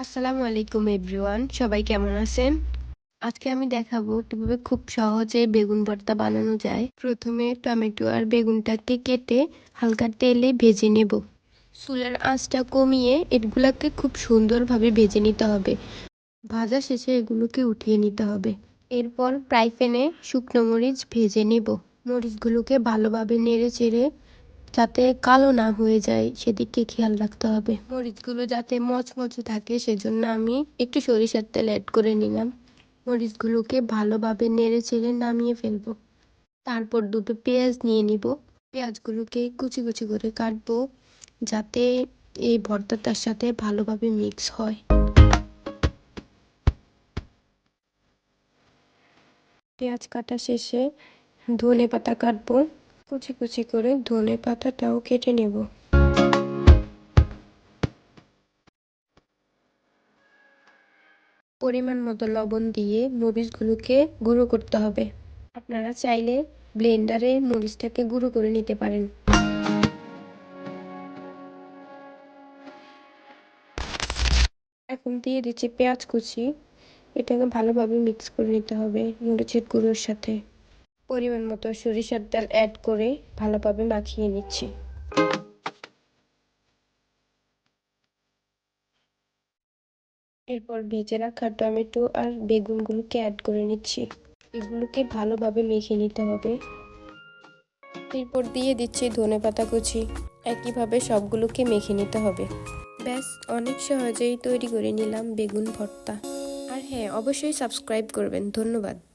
আসসালামু আলাইকুম এভরিওয়ান, সবাই কেমন আছেন? আজকে আমি দেখাবো কিভাবে খুব সহজে বেগুন ভর্তা বানানো যায়। প্রথমে টমেটো আর বেগুনটাকে কেটে হালকা তেলে ভেজে নেব। চুলার আঁচটা কমিয়ে এগুলোকে খুব সুন্দরভাবে ভেজে নিতে হবে। ভাজা শেষে এগুলোকে উঠিয়ে নিতে হবে। এরপর ফ্রাই প্যানে শুকনো মরিচ ভেজে নেব। মরিচগুলোকে ভালোভাবে নেড়ে চেড়ে যাতে কালো না হয়ে যায় সেদিকে খেয়াল রাখতে হবে। মরিচগুলো যাতে মচমচে থাকে সেজন্য আমি একটু সরিষার তেল অ্যাড করে নিলাম। মরিচগুলোকে ভালোভাবে নেড়ে চেড়ে নামিয়ে ফেলবো। তারপর দুটো পেঁয়াজ নিয়ে নিব। পেঁয়াজগুলোকে কুচি কুচি করে কাটবো যাতে এই ভর্তাটার সাথে ভালোভাবে মিক্স হয়। পেঁয়াজ কাটা শেষে ধনে পাতা কাটবো। কুচি কুচি করে ধনে পাতাটাও কেটে নেব। পরিমাণ মতো লবণ দিয়ে মরিচগুলোকে গুঁড়ো করতে হবে। আপনারা চাইলে ব্লেন্ডারে মরিচটাকে গুঁড়ো করে নিতে পারেন। এখন দিয়ে দিচ্ছি পেঁয়াজ কুচি। এটাকে ভালোভাবে মিক্স করে নিতে হবে মরিচের গুঁড়োর সাথে। পরিমাণ মতো সরিষার তেল অ্যাড করে ভালোভাবে মাখিয়ে নিচ্ছি। এরপর ভেজে রাখা টমেটো আর বেগুনগুলোকে অ্যাড করে নিচ্ছি। এগুলোকে ভালোভাবে মেখে নিতে হবে। এরপর দিয়ে দিচ্ছি ধনেপাতা কুচি। একইভাবে সবগুলোকে মেখে নিতে হবে। ব্যাস, অনেক সহজেই তৈরি করে নিলাম বেগুন ভর্তা। আর হ্যাঁ, অবশ্যই সাবস্ক্রাইব করবেন। ধন্যবাদ।